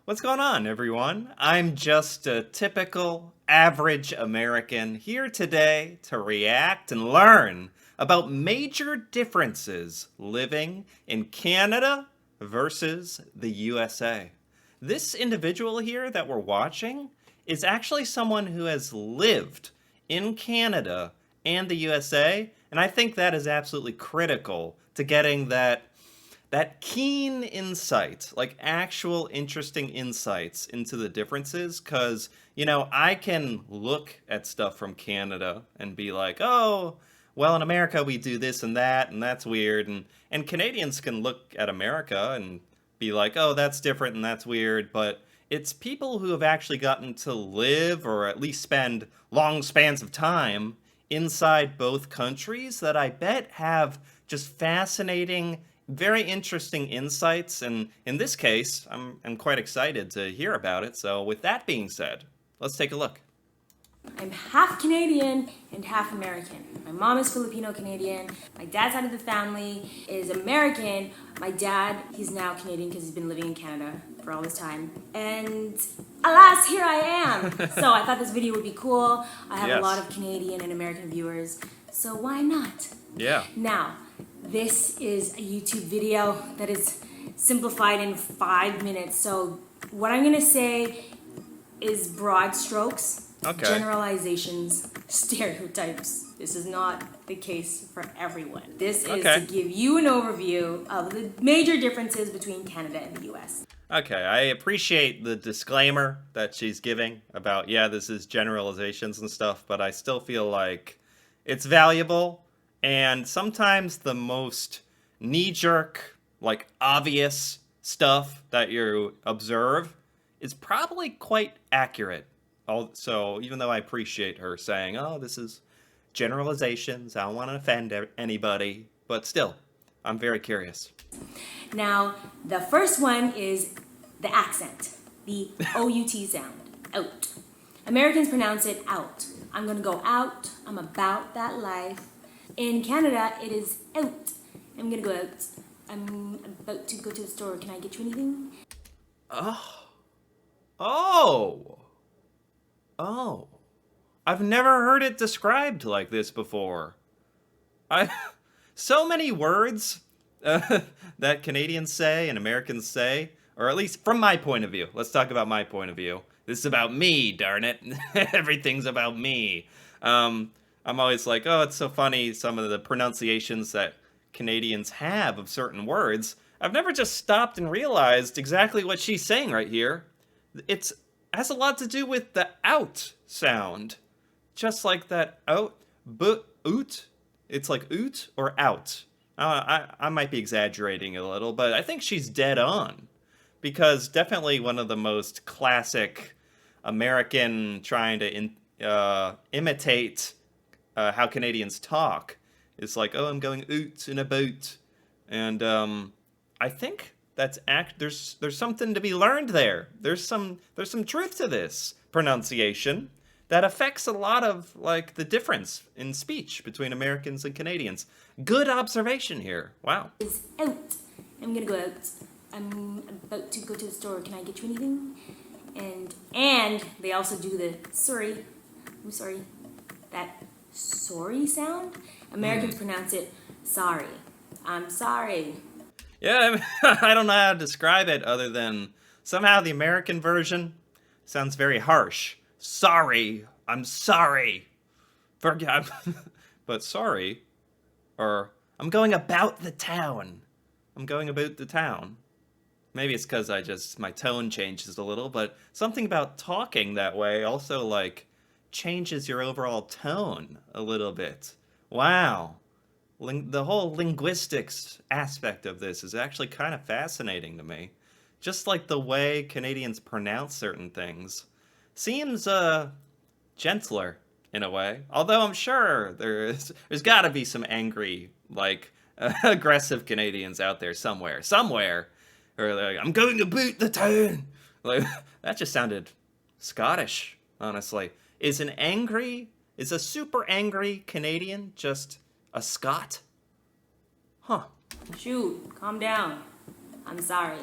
What's going on, everyone? I'm just a typical average American here today to react and learn about major differences living in Canada versus the USA. This individual here that we're watching is actually someone who has lived in Canada and the USA, and I think that is absolutely critical to getting that keen insight, like actual interesting insights into the differences. Because, I can look at stuff from Canada and be like, oh, well, in America we do this and that's weird. And Canadians can look at America and be like, oh, that's different and that's weird. But it's people who have actually gotten to live or at least spend long spans of time inside both countries that I bet have just fascinating, very interesting insights. And in this case, I'm quite excited to hear about it. So, with that being said, let's take a look. I'm half Canadian and half American. My mom is Filipino Canadian. My dad's side of the family is American. My dad, he's now Canadian because he's been living in Canada for all this time. And alas, here I am. So I thought this video would be cool. I have a lot of Canadian and American viewers, so why not? Yeah. Now, this is a YouTube video that is simplified in 5 minutes. So what I'm gonna say is broad strokes. Okay. Generalizations, stereotypes. This is not the case for everyone. This is to give you an overview of the major differences between Canada and the US. Okay, I appreciate the disclaimer that she's giving about, this is generalizations and stuff, but I still feel like it's valuable. And sometimes the most knee-jerk, like obvious stuff that you observe is probably quite accurate. So even though I appreciate her saying, oh, this is generalizations, I don't want to offend anybody, but still, I'm very curious. Now, the first one is the accent, the O-U-T sound, out. Americans pronounce it out. I'm gonna go out, I'm about that life. In Canada, it is out. I'm gonna go out. I'm about to go to the store. Can I get you anything? Oh, I've never heard it described like this before. So many words that Canadians say and Americans say, or at least from my point of view. Let's talk about my point of view. This is about me, darn it. Everything's about me. I'm always like, oh, it's so funny, some of the pronunciations that Canadians have of certain words. I've never just stopped and realized exactly what she's saying right here. It has a lot to do with the out sound. Just like that out, oot. It's like oot or out. I might be exaggerating a little, but I think she's dead on. Because definitely one of the most classic American trying to imitate how Canadians talk is like, oh, I'm going oot in a boot. And I think there's something to be learned there. There's some truth to this pronunciation that affects a lot of like the difference in speech between Americans and Canadians. Good observation here. Wow. Is out. I'm gonna go out. I'm about to go to the store. Can I get you anything? And they also do the sorry. I'm sorry. That sorry sound. Americans pronounce it sorry. I'm sorry. Yeah, I don't know how to describe it other than somehow the American version sounds very harsh. Sorry, I'm sorry. Forget, but sorry, or I'm going about the town. I'm going about the town. Maybe it's because my tone changes a little, but something about talking that way also like changes your overall tone a little bit. Wow. The whole linguistics aspect of this is actually kind of fascinating to me. Just like the way Canadians pronounce certain things seems gentler in a way. Although I'm sure there's got to be some angry, like aggressive Canadians out there somewhere. Or like, I'm going to boot the town. Like that just sounded Scottish, honestly. Is a super angry Canadian just a Scot? Huh. Shoot, calm down. I'm sorry.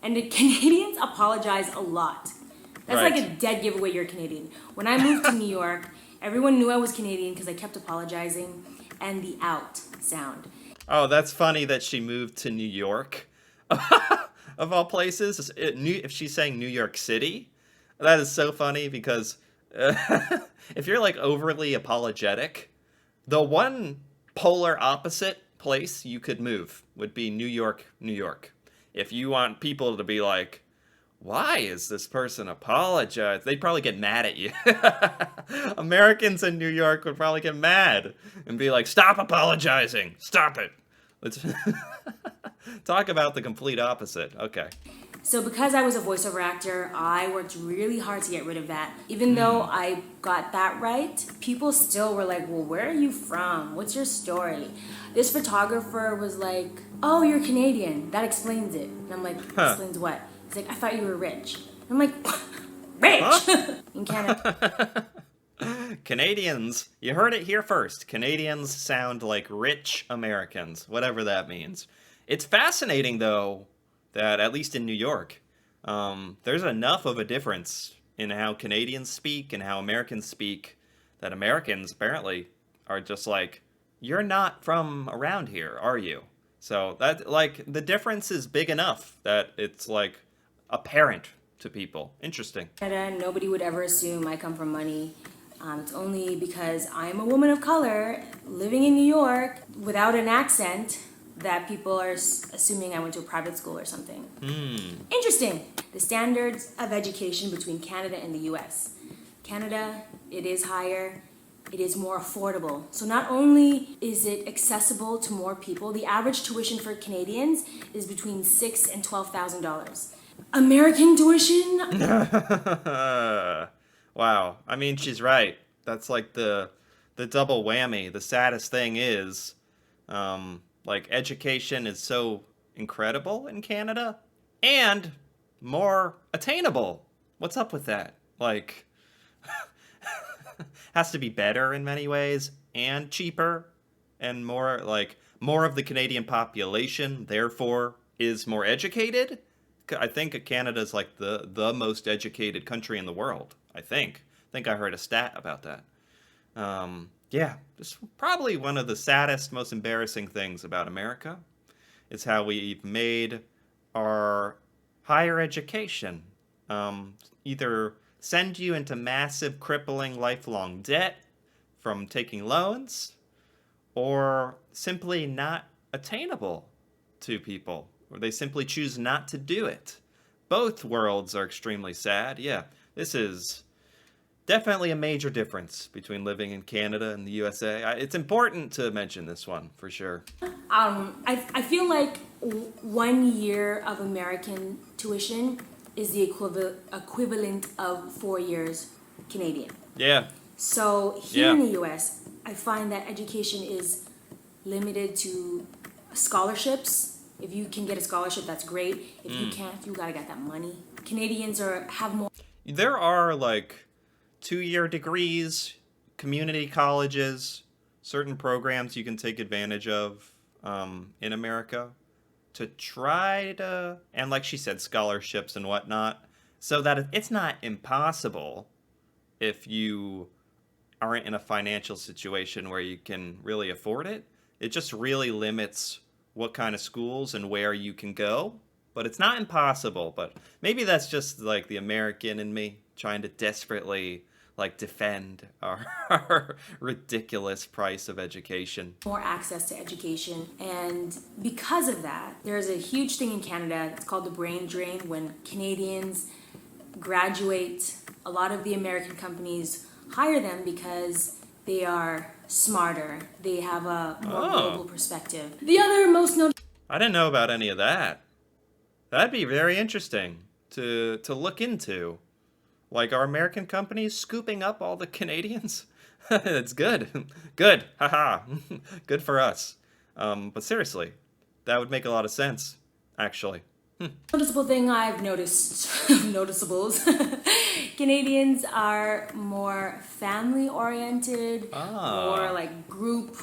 And the Canadians apologize a lot. That's Right. like a dead giveaway you're Canadian. When I moved to New York, everyone knew I was Canadian because I kept apologizing and the out sound. Oh, that's funny that she moved to New York, of all places. If she's saying New York City, that is so funny because if you're like overly apologetic, the one polar opposite place you could move would be New York, New York. If you want people to be like, why is this person apologize? They'd probably get mad at you. Americans in New York would probably get mad and be like, stop apologizing. Stop it. Let's talk about the complete opposite. Okay. So because I was a voiceover actor, I worked really hard to get rid of that. Even though I got that right, people still were like, well, where are you from? What's your story? This photographer was like, oh, you're Canadian. That explains it. And I'm like, explains what? He's like, I thought you were rich. I'm like, rich? Huh? In Canada. Canadians, you heard it here first. Canadians sound like rich Americans, whatever that means. It's fascinating, though, that at least in New York, there's enough of a difference in how Canadians speak and how Americans speak that Americans apparently are just like, you're not from around here, are you? So that, like, the difference is big enough that it's like apparent to people. Interesting. Canada, nobody would ever assume I come from money. It's only because I'm a woman of color living in New York without an accent that people are assuming I went to a private school or something. Interesting. The standards of education between Canada and the US. Canada, it is higher. It is more affordable. So not only is it accessible to more people, the average tuition for Canadians is between $6,000 and $12,000. American tuition? Wow. I mean, she's right. That's like the double whammy. The saddest thing is, like, education is so incredible in Canada and more attainable. What's up with that? Like, has to be better in many ways and cheaper and more, like, more of the Canadian population, therefore, is more educated. I think Canada's like the most educated country in the world. I think I heard a stat about that. Yeah, it's probably one of the saddest, most embarrassing things about America is how we've made our higher education either send you into massive, crippling, lifelong debt from taking loans, or simply not attainable to people, or they simply choose not to do it. Both worlds are extremely sad. Yeah, this is definitely a major difference between living in Canada and the USA. It's important to mention this one, for sure. I feel like 1 year of American tuition is the equivalent of 4 years Canadian. Yeah. So here in the US, I find that education is limited to scholarships. If you can get a scholarship, that's great. If you can't, you gotta get that money. Canadians have more. There are like 2-year degrees, community colleges, certain programs you can take advantage of in America to try to, and like she said, scholarships and whatnot, so that it's not impossible if you aren't in a financial situation where you can really afford it. It just really limits what kind of schools and where you can go, but it's not impossible. But maybe that's just like the American in me trying to desperately like defend our ridiculous price of education. More access to education, and because of that, there's a huge thing in Canada. It's called the brain drain. When Canadians graduate, a lot of the American companies hire them because they are smarter. They have a more global perspective. The other most notable. I didn't know about any of that. That'd be very interesting to look into. Like, are American companies scooping up all the Canadians? It's good. Good. Haha. Good for us. But seriously, that would make a lot of sense, actually. Noticeable thing I've noticed, noticeables, Canadians are more family oriented, more like group,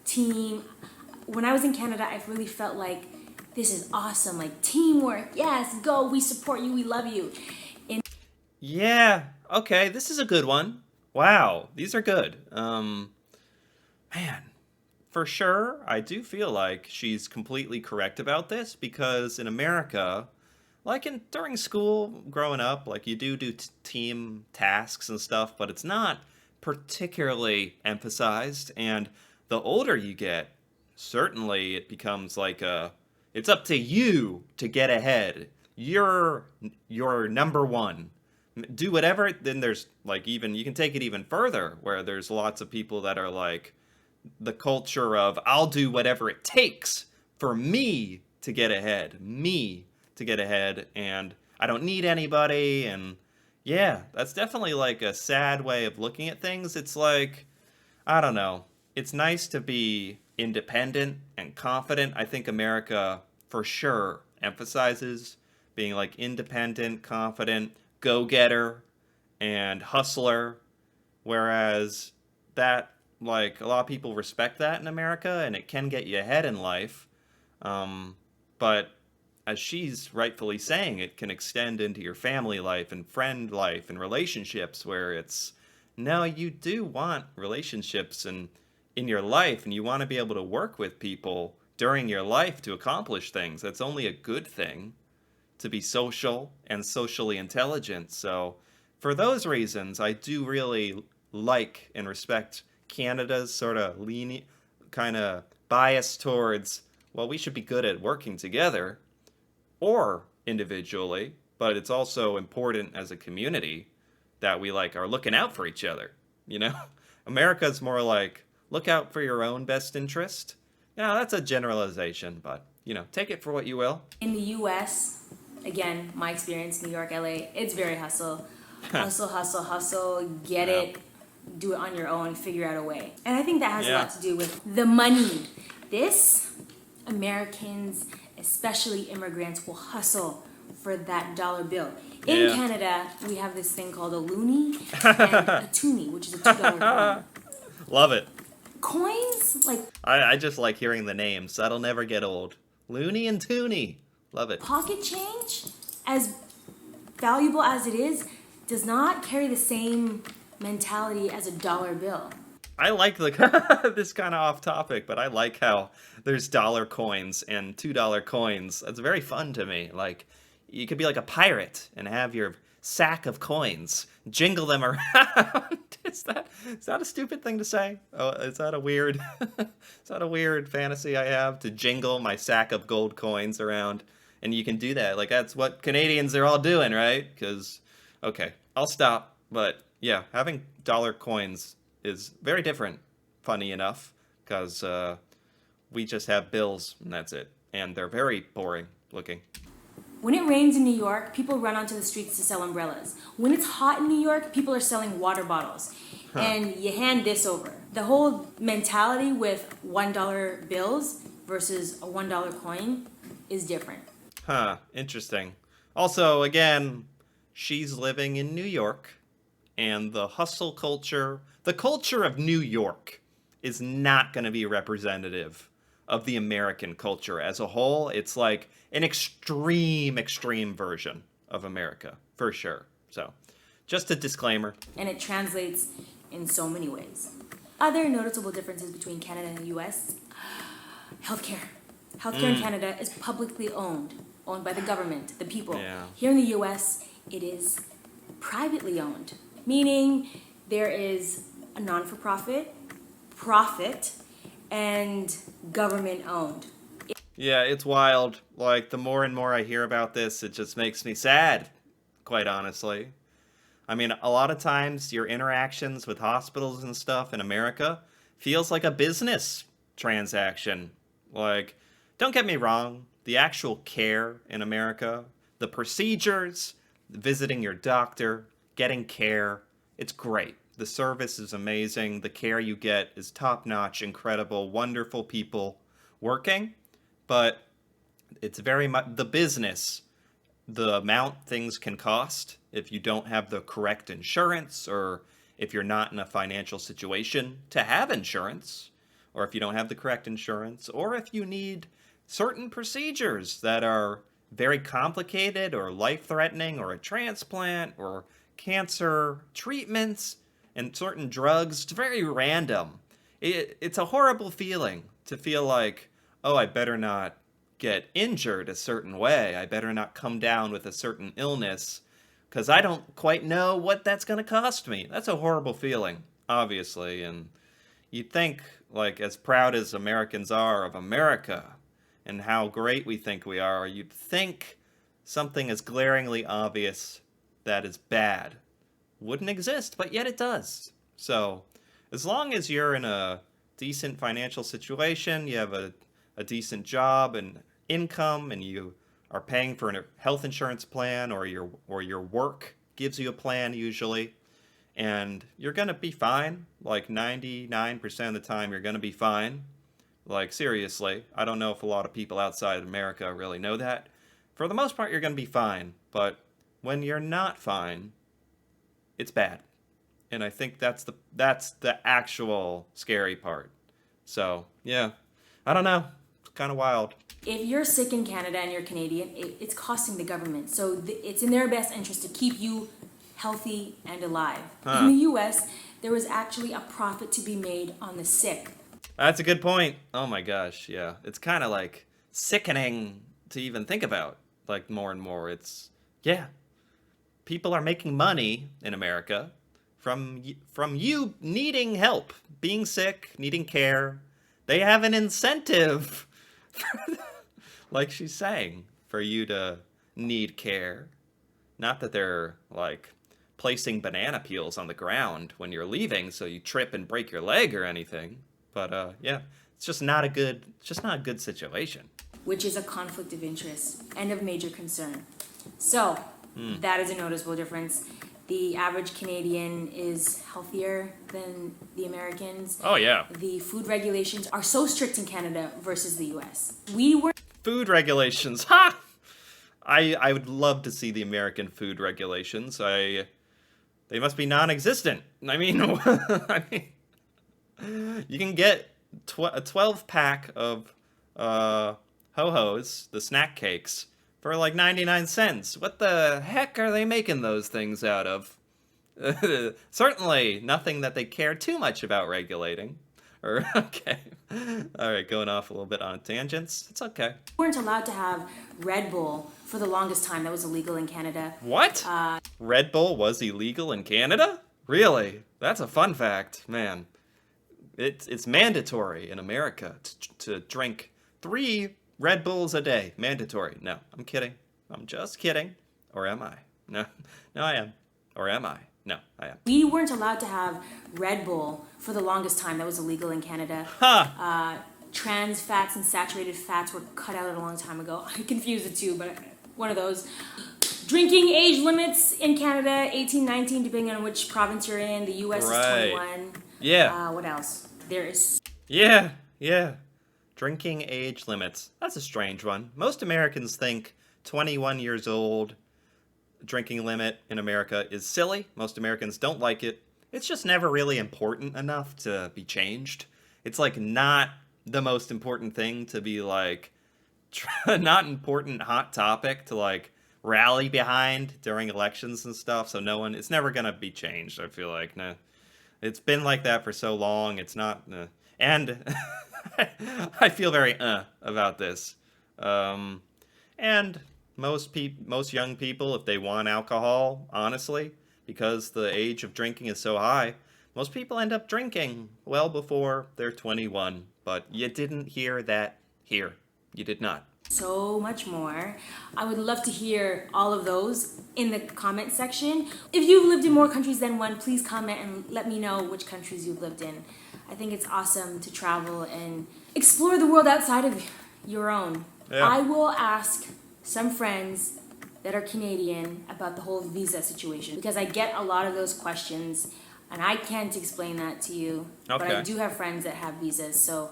team. When I was in Canada, I really felt like this is awesome, like teamwork, yes, go, we support you, we love you. In Yeah, okay, this is a good one. Wow, these are good. Man, for sure, I do feel like she's completely correct about this because in America, like in during school growing up, like you do team tasks and stuff, but it's not particularly emphasized. And the older you get, certainly it becomes like a it's up to you to get ahead. You're number one. Do whatever. Then there's like even you can take it even further where there's lots of people that are like the culture of I'll do whatever it takes for me to get ahead, and I don't need anybody. And yeah, that's definitely like a sad way of looking at things. It's like, I don't know. It's nice to be independent and confident. I think America for sure emphasizes being like independent, confident, go-getter, and hustler. Whereas that, like, a lot of people respect that in America, and it can get you ahead in life. But as she's rightfully saying, it can extend into your family life and friend life and relationships where it's, no, you do want relationships and in your life, and you want to be able to work with people during your life to accomplish things. That's only a good thing to be social and socially intelligent. So, for those reasons, I do really like and respect Canada's sort of lenient, kind of bias towards, well, we should be good at working together or individually, but it's also important as a community that we like are looking out for each other. You know, America's more like look out for your own best interest. Now, that's a generalization, but take it for what you will. in the US, again, my experience, New York, LA, it's very hustle. Hustle, hustle, hustle, get Yeah. it, do it on your own, figure out a way. And I think that has a Yeah. lot to do with the money. This, Americans, especially immigrants, will hustle for that dollar bill. In Yeah. Canada, we have this thing called a loonie and a toonie, which is a $2 coin. Love it. Coins, like I just like hearing the names. That'll never get old. Looney and Tooney. Love it. pocket change, as valuable as it is, does not carry the same mentality as a dollar bill. I like the this kind of off topic, but I like how there's dollar coins and $2 coins. That's very fun to me. Like you could be like a pirate and have your sack of coins, jingle them around. Is that a stupid thing to say? Oh, is that a weird is that a weird fantasy I have to jingle my sack of gold coins around? And you can do that. Like that's what Canadians are all doing, right? Because okay, I'll stop. But yeah, having dollar coins is very different, funny enough, because we just have bills and that's it. And they're very boring looking. When it rains in New York, people run onto the streets to sell umbrellas. When it's hot in New York, people are selling water bottles. And you hand this over. The whole mentality with $1 bills versus a $1 coin is different. Huh, interesting. Also, again, she's living in New York, and the hustle culture, the culture of New York, is not going to be representative of the American culture as a whole. It's like an extreme version of America, for sure. So, just a disclaimer. And it translates in so many ways. Other noticeable differences between Canada and the US: healthcare. Healthcare in Canada is publicly owned by the government, the people. Yeah. Here in the US, it is privately owned, meaning there is a non-for-profit, profit, and government owned. Yeah, it's wild. Like, the more and more I hear about this, it just makes me sad, quite honestly. I mean, a lot of times your interactions with hospitals and stuff in America feels like a business transaction. Like, don't get me wrong, the actual care in America, the procedures, visiting your doctor, getting care, it's great. The service is amazing. The care you get is top-notch, incredible, wonderful people working. But it's very much the business, the amount things can cost if you don't have the correct insurance, or if you're not in a financial situation to have insurance, or if you don't have the correct insurance, or if you need certain procedures that are very complicated or life-threatening, or a transplant or cancer treatments and certain drugs. It's very random. It's a horrible feeling to feel like, oh, I better not get injured a certain way. I better not come down with a certain illness because I don't quite know what that's going to cost me. That's a horrible feeling, obviously. And you'd think, like, as proud as Americans are of America and how great we think we are, you'd think something as glaringly obvious that is bad wouldn't exist, but yet it does. So, as long as you're in a decent financial situation, you have a decent job and income, and you are paying for a health insurance plan, or your work gives you a plan usually, and you're going to be fine. Like 99% of the time you're going to be fine. Like, seriously, I don't know if a lot of people outside of America really know that. For the most part, you're going to be fine, but when you're not fine, it's bad. And I think that's the actual scary part. So, yeah. I don't know. It's kind of wild. If you're sick in Canada and you're Canadian, it's costing the government. So it's in their best interest to keep you healthy and alive. In the US, there was actually a profit to be made on the sick. That's a good point. Oh my gosh, yeah. It's kind of like sickening to even think about. Like, more and more. Yeah. People are making money in America from you needing help, being sick, needing care. They have an incentive, like she's saying, for you to need care. Not that they're, like, placing banana peels on the ground when you're leaving so you trip and break your leg or anything. But, yeah, it's just not a good situation. Which is a conflict of interest and of major concern. So, that is a noticeable difference. The average Canadian is healthier than the Americans. Oh, yeah. The food regulations are so strict in Canada versus the US. Food regulations. Ha! I would love to see the American food regulations. They must be non-existent. I mean, you can get a 12-pack of Ho-Hos, the snack cakes, for like 99 cents. What the heck are they making those things out of? Certainly nothing that they care too much about regulating. Okay. All right, going off a little bit on tangents. It's okay. We weren't allowed to have Red Bull for the longest time. That was illegal in Canada. What? Red Bull was illegal in Canada? Really? That's a fun fact, man. It's mandatory in America to drink 3 Red Bulls a day. Mandatory. No, I'm kidding. I'm just kidding. Or am I? No, I am. Or am I? No, I am. We weren't allowed to have Red Bull for the longest time. That was illegal in Canada. Trans fats and saturated fats were cut out a long time ago. I confused the two, but one of those. Drinking age limits in Canada, 18, 19, depending on which province you're in. The US is 21. Yeah. What else? There is... Yeah. Drinking age limits. That's a strange one. Most Americans think 21 years old drinking limit in America is silly. Most Americans don't like it. It's just never really important enough to be changed. It's like not the most important thing to be like, not important hot topic to like rally behind during elections and stuff. So it's never going to be changed. I feel like, no, it's been like that for so long. It's not, and I feel very about this. And most young people, if they want alcohol, honestly, because the age of drinking is so high, most people end up drinking well before they're 21. But you didn't hear that here. You did not. So much more. I would love to hear all of those in the comment section. If you've lived in more countries than one, please comment and let me know which countries you've lived in. I think it's awesome to travel and explore the world outside of your own. Yeah. I will ask some friends that are Canadian about the whole visa situation because I get a lot of those questions and I can't explain that to you. Okay. But I do have friends that have visas, so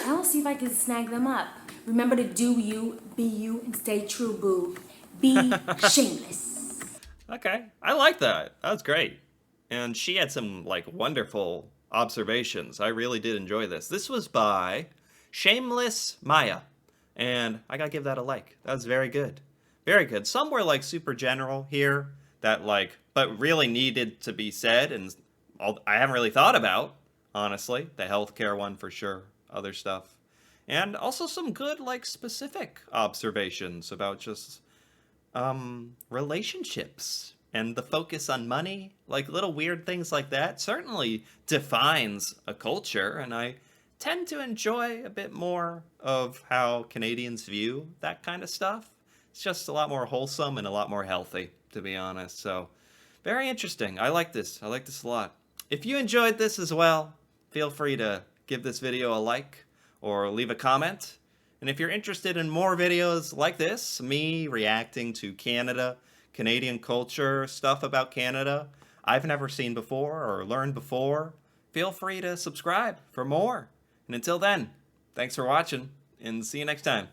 I'll see if I can snag them up. Remember to do you, be you, and stay true, boo. Be shameless. Okay, I like that. That was great. And she had some like wonderful observations. I really did enjoy this. This was by Shameless Maya. And I gotta give that a like. That was very good. Very good. Some were like super general here that like, but really needed to be said, and I haven't really thought about, honestly. The healthcare one for sure. Other stuff. And also some good like specific observations about just relationships and the focus on money, like little weird things like that, certainly defines a culture. And I tend to enjoy a bit more of how Canadians view that kind of stuff. It's just a lot more wholesome and a lot more healthy, to be honest. So, very interesting. I like this. I like this a lot. If you enjoyed this as well, feel free to give this video a like or leave a comment. And if you're interested in more videos like this, me reacting to Canada, Canadian culture, stuff about Canada I've never seen before or learned before, feel free to subscribe for more. And until then, thanks for watching and see you next time.